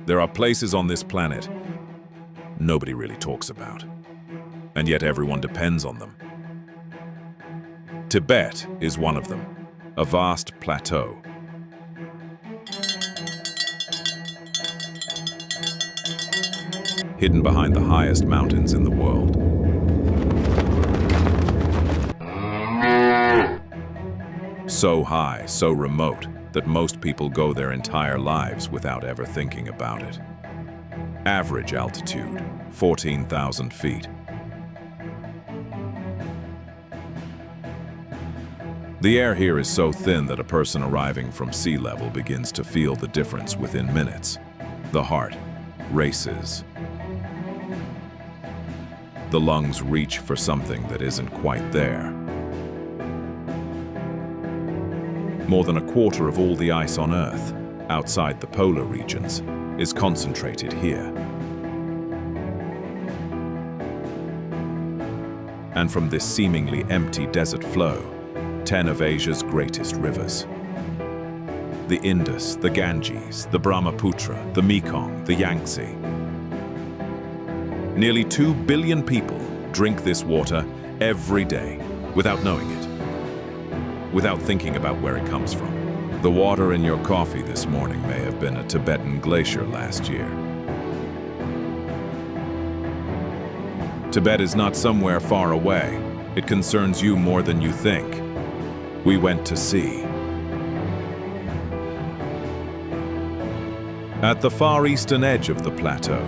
There are places on this planet nobody really talks about, and yet everyone depends on them. Tibet is one of them, a vast plateau. Hidden behind the highest mountains in the world. So high, so remote, that most people go their entire lives without ever thinking about it. Average altitude, 14,000 feet. The air here is so thin that a person arriving from sea level begins to feel the difference within minutes. The heart races. The lungs reach for something that isn't quite there. More than a quarter of all the ice on Earth, outside the polar regions, is concentrated here. And from this seemingly empty desert flow, 10 of Asia's greatest rivers. The Indus, the Ganges, the Brahmaputra, the Mekong, the Yangtze. Nearly 2 billion people drink this water every day without knowing it, without thinking about where it comes from. The water in your coffee this morning may have been a Tibetan glacier last year. Tibet is not somewhere far away. It concerns you more than you think. We went to see. At the far eastern edge of the plateau,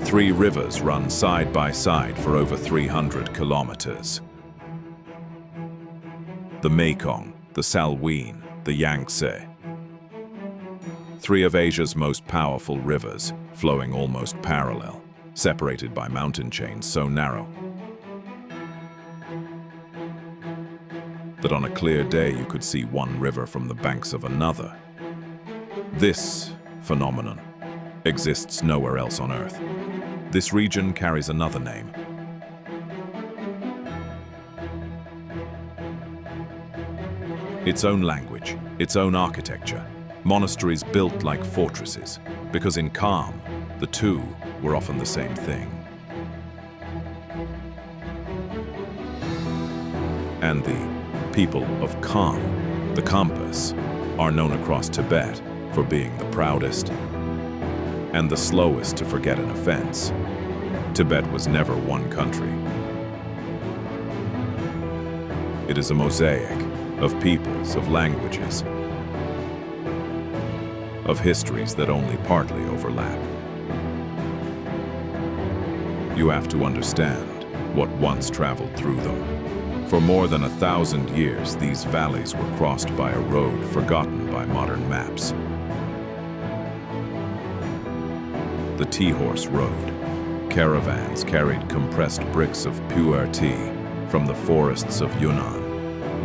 3 rivers run side by side for over 300 kilometers. The Mekong, the Salween, the Yangtze. 3 of Asia's most powerful rivers, flowing almost parallel, separated by mountain chains so narrow that on a clear day you could see one river from the banks of another. This phenomenon exists nowhere else on Earth. This region carries another name. Its own language, its own architecture, monasteries built like fortresses, because in calm, the two were often the same thing. And the people of calm, the compass, are known across Tibet for being the proudest and the slowest to forget an offense. Tibet was never one country. It is a mosaic of peoples, of languages, of histories that only partly overlap. You have to understand what once traveled through them. For more than 1,000 years, these valleys were crossed by a road forgotten by modern maps. The Tea-Horse Road. Caravans carried compressed bricks of pure tea from the forests of Yunnan,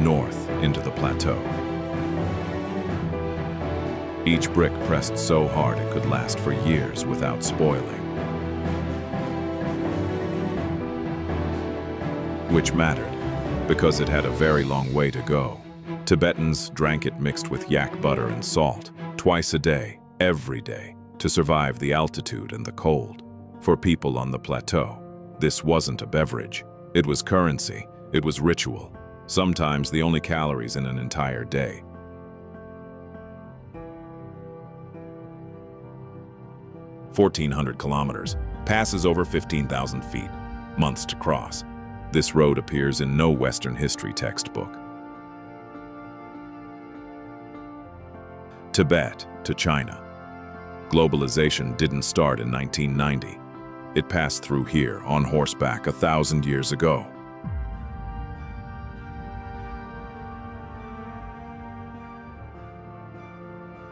north into the plateau. Each brick pressed so hard it could last for years without spoiling. Which mattered, because it had a very long way to go. Tibetans drank it mixed with yak butter and salt, twice a day, every day, to survive the altitude and the cold. For people on the plateau, this wasn't a beverage. It was currency, it was ritual, sometimes the only calories in an entire day. "1,400 kilometers, passes over 15,000 feet, months to cross." This road appears in no Western history textbook. Tibet to China. Globalization didn't start in 1990. It passed through here on horseback 1,000 years ago.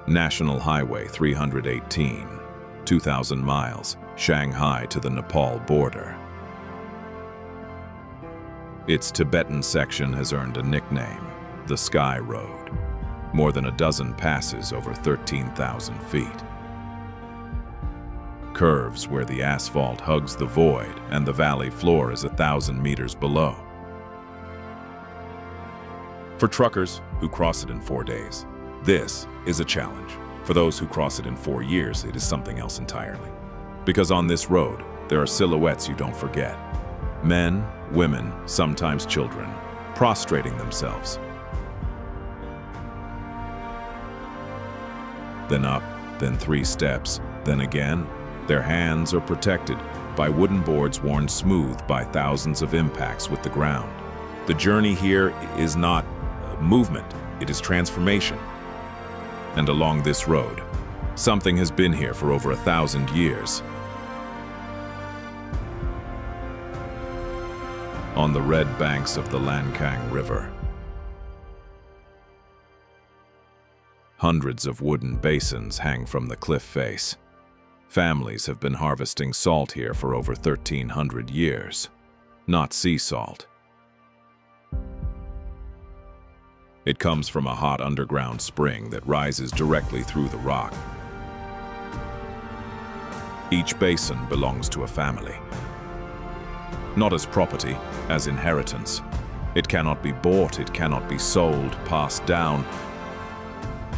National Highway 318, 2,000 miles, Shanghai to the Nepal border. Its Tibetan section has earned a nickname, the Sky Road. More than a dozen passes over 13,000 feet. Curves where the asphalt hugs the void and the valley floor is 1,000 meters below. For truckers who cross it in 4 days, This is a challenge. For those who cross it in 4 years, it is something else entirely. Because on this road, there are silhouettes you don't forget. Men, women, sometimes children, prostrating themselves. Then up, then 3 steps, then again. Their hands are protected by wooden boards worn smooth by thousands of impacts with the ground. The journey here is not movement, it is transformation. And along this road, something has been here for over 1,000 years. On the red banks of the Lancang River, hundreds of wooden basins hang from the cliff face. Families have been harvesting salt here for over 1,300 years, not sea salt. It comes from a hot underground spring that rises directly through the rock. Each basin belongs to a family. Not as property, as inheritance. It cannot be bought, it cannot be sold, passed down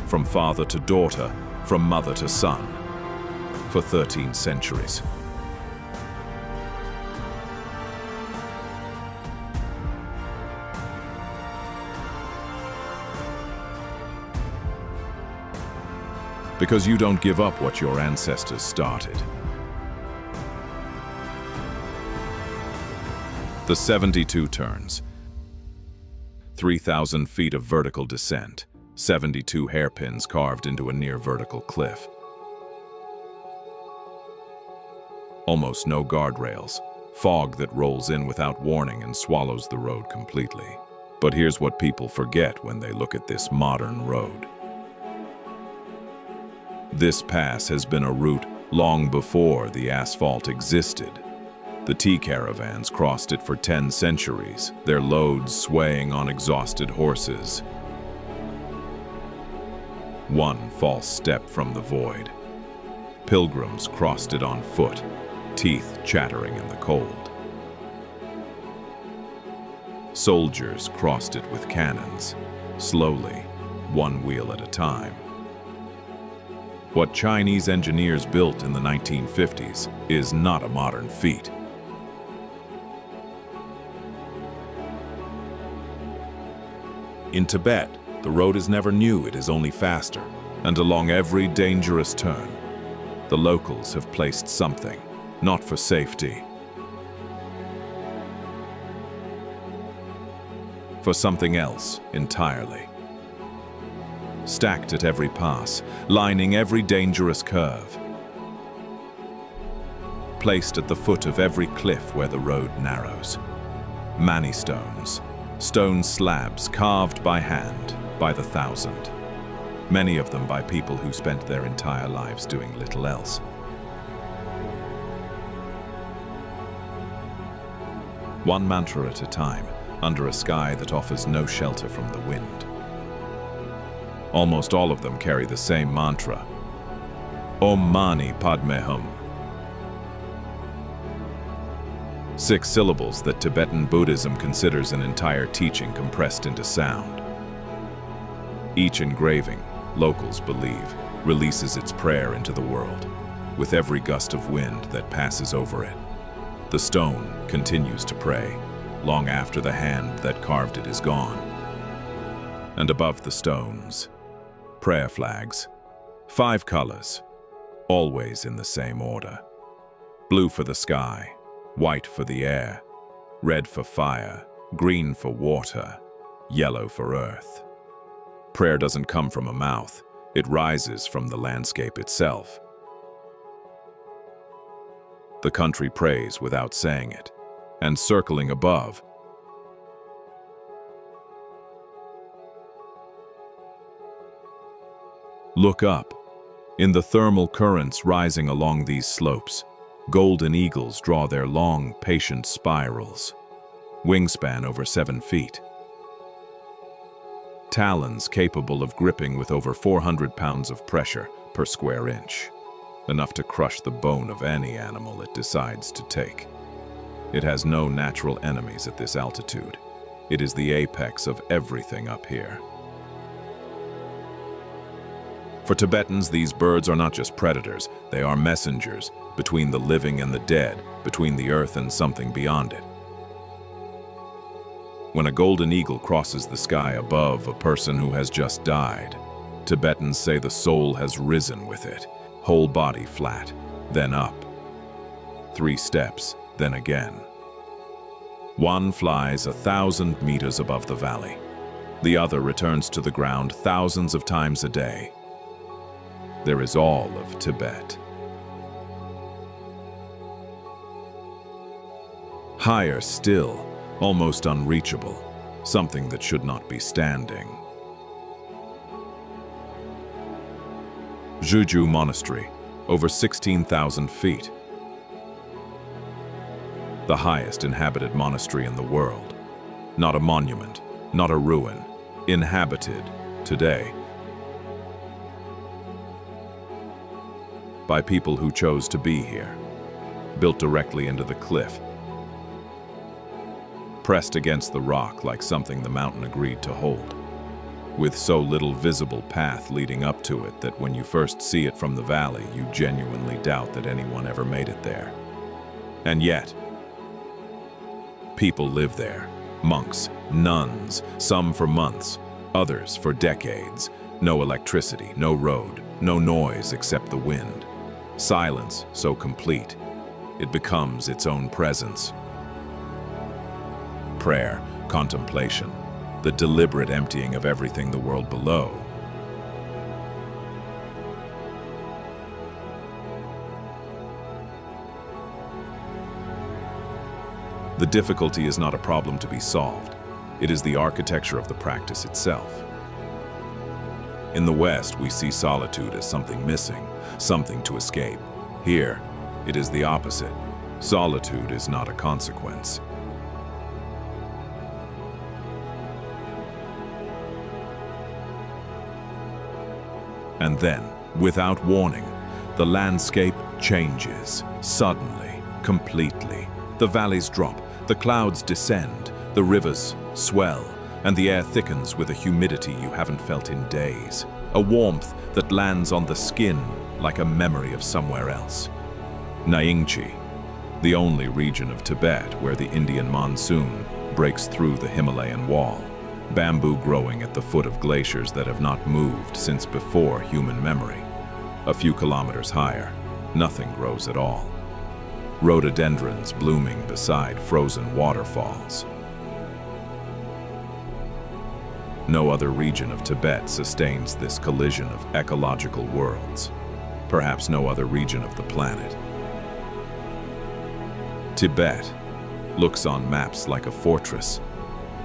from father to daughter, from mother to son, for 13 centuries. Because you don't give up what your ancestors started. The 72 turns, 3,000 feet of vertical descent, 72 hairpins carved into a near-vertical cliff. Almost no guardrails, fog that rolls in without warning and swallows the road completely. But here's what people forget when they look at this modern road. This pass has been a route long before the asphalt existed. The tea caravans crossed it for 10 centuries, their loads swaying on exhausted horses. One false step from the void. Pilgrims crossed it on foot, teeth chattering in the cold. Soldiers crossed it with cannons, slowly, one wheel at a time. What Chinese engineers built in the 1950s is not a modern feat. In Tibet, the road is never new, it is only faster. And along every dangerous turn, the locals have placed something, not for safety, for something else entirely. Stacked at every pass, lining every dangerous curve. Placed at the foot of every cliff where the road narrows. Mani stones, stone slabs carved by hand, by the thousand. Many of them by people who spent their entire lives doing little else. One mantra at a time, under a sky that offers no shelter from the wind. Almost all of them carry the same mantra. Om Mani Padme Hum. 6 syllables that Tibetan Buddhism considers an entire teaching compressed into sound. Each engraving, locals believe, releases its prayer into the world, with every gust of wind that passes over it. The stone continues to pray, long after the hand that carved it is gone. And above the stones, prayer flags, 5 colors, always in the same order. Blue for the sky, white for the air, red for fire, green for water, yellow for earth. Prayer doesn't come from a mouth, it rises from the landscape itself. The country prays without saying it, and circling above, look up. In the thermal currents rising along these slopes, golden eagles draw their long, patient spirals, wingspan over 7 feet. Talons capable of gripping with over 400 pounds of pressure per square inch, enough to crush the bone of any animal it decides to take. It has no natural enemies at this altitude. It is the apex of everything up here. For Tibetans, these birds are not just predators, they are messengers between the living and the dead, between the earth and something beyond it. When a golden eagle crosses the sky above a person who has just died, Tibetans say the soul has risen with it, whole body flat, then up. 3 steps, then again. One flies 1,000 meters above the valley. The other returns to the ground thousands of times a day. There is all of Tibet. Higher still, almost unreachable, something that should not be standing. Juju Monastery, over 16,000 feet. The highest inhabited monastery in the world. Not a monument, not a ruin, inhabited today by people who chose to be here, built directly into the cliff, pressed against the rock like something the mountain agreed to hold, with so little visible path leading up to it that when you first see it from the valley, you genuinely doubt that anyone ever made it there. And yet, people live there. Monks, nuns, some for months, others for decades. No electricity, no road, no noise except the wind. Silence so complete, it becomes its own presence. Prayer, contemplation, the deliberate emptying of everything the world below. The difficulty is not a problem to be solved. It is the architecture of the practice itself. In the West, we see solitude as something missing, something to escape. Here, it is the opposite. Solitude is not a consequence. And then, without warning, the landscape changes, suddenly, completely. The valleys drop, the clouds descend, the rivers swell, and the air thickens with a humidity you haven't felt in days. A warmth that lands on the skin like a memory of somewhere else. Nyingchi, the only region of Tibet where the Indian monsoon breaks through the Himalayan wall. Bamboo growing at the foot of glaciers that have not moved since before human memory. A few kilometers higher, nothing grows at all. Rhododendrons blooming beside frozen waterfalls. No other region of Tibet sustains this collision of ecological worlds. Perhaps no other region of the planet. Tibet looks on maps like a fortress.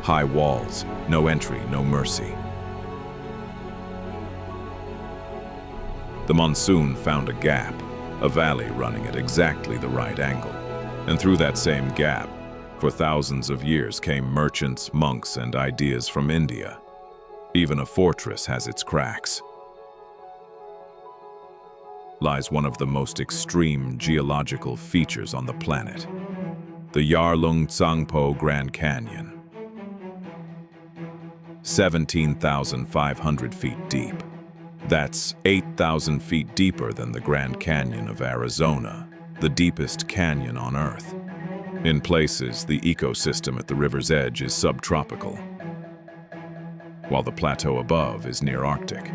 High walls, no entry, no mercy. The monsoon found a gap, a valley running at exactly the right angle. And through that same gap, for thousands of years came merchants, monks, and ideas from India. Even a fortress has its cracks. Lies one of the most extreme geological features on the planet, the Yarlung Tsangpo Grand Canyon. 17,500 feet deep. That's 8,000 feet deeper than the Grand Canyon of Arizona, the deepest canyon on Earth. In places, the ecosystem at the river's edge is subtropical, while the plateau above is near Arctic.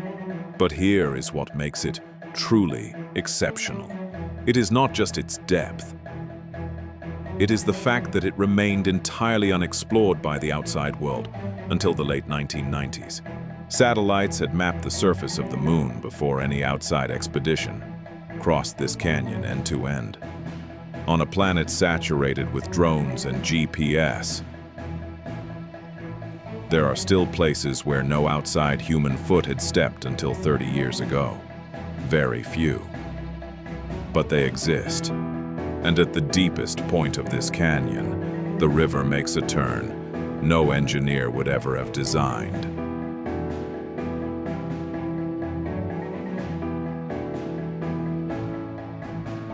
But here is what makes it truly exceptional. It is not just its depth. It is the fact that it remained entirely unexplored by the outside world until the late 1990s. Satellites had mapped the surface of the moon before any outside expedition crossed this canyon end to end. On a planet saturated with drones and GPS, there are still places where no outside human foot had stepped until 30 years ago. Very few. But they exist. And at the deepest point of this canyon, the river makes a turn no engineer would ever have designed.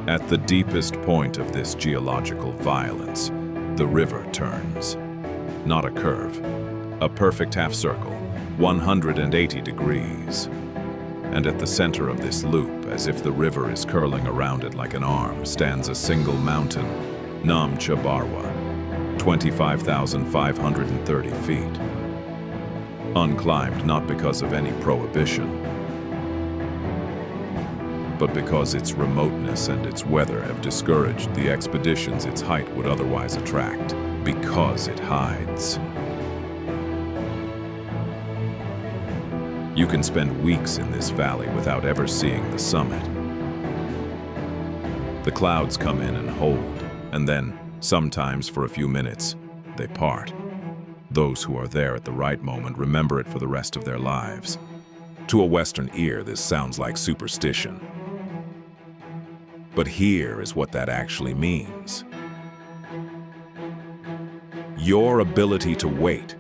At the deepest point of this geological violence, the river turns. Not a curve, a perfect half circle, 180 degrees. And at the center of this loop, as if the river is curling around it like an arm, stands a single mountain, Namcha Barwa, 25,530 feet. Unclimbed not because of any prohibition, but because its remoteness and its weather have discouraged the expeditions its height would otherwise attract, because it hides. You can spend weeks in this valley without ever seeing the summit. The clouds come in and hold, and then, sometimes for a few minutes, they part. Those who are there at the right moment remember it for the rest of their lives. To a Western ear, this sounds like superstition. But here is what that actually means. Your ability to wait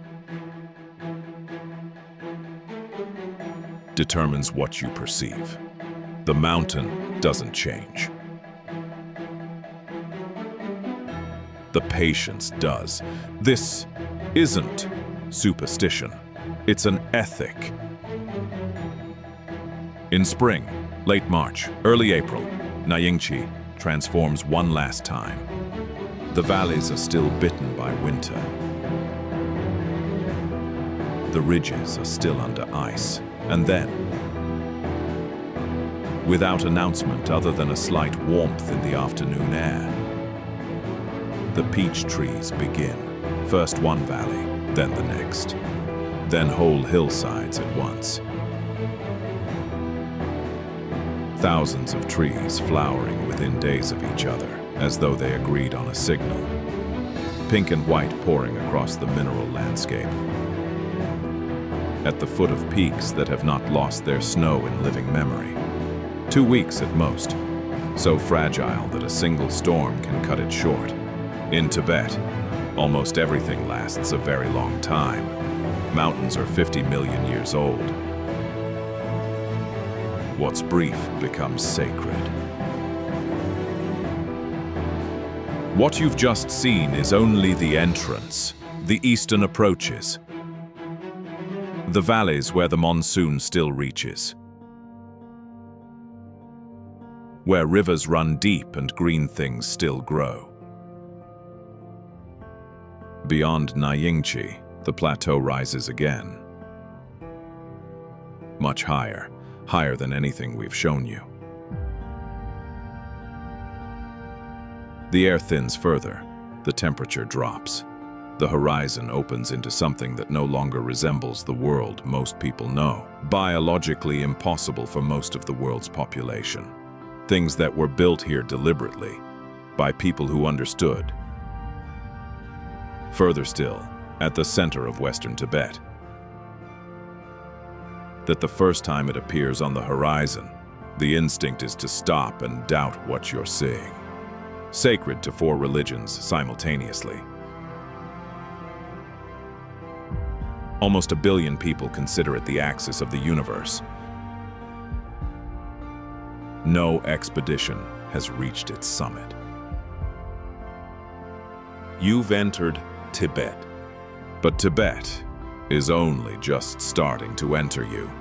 determines what you perceive. The mountain doesn't change. The patience does. This isn't superstition. It's an ethic. In spring, late March, early April, Nyingchi transforms one last time. The valleys are still bitten by winter. The ridges are still under ice. And then, without announcement other than a slight warmth in the afternoon air, the peach trees begin. First one valley, then the next, then whole hillsides at once. Thousands of trees flowering within days of each other, as though they agreed on a signal. Pink and white pouring across the mineral landscape. At the foot of peaks that have not lost their snow in living memory. 2 weeks at most, so fragile that a single storm can cut it short. In Tibet, almost everything lasts a very long time. Mountains are 50 million years old. What's brief becomes sacred. What you've just seen is only the entrance, the eastern approaches. The valleys where the monsoon still reaches. Where rivers run deep and green things still grow. Beyond Nyingchi, the plateau rises again. Much higher, higher than anything we've shown you. The air thins further, the temperature drops. The horizon opens into something that no longer resembles the world most people know. Biologically impossible for most of the world's population. Things that were built here deliberately, by people who understood. Further still, at the center of Western Tibet, that the first time it appears on the horizon, the instinct is to stop and doubt what you're seeing. Sacred to 4 religions simultaneously. Almost 1 billion people consider it the axis of the universe. No expedition has reached its summit. You've entered Tibet. But Tibet is only just starting to enter you.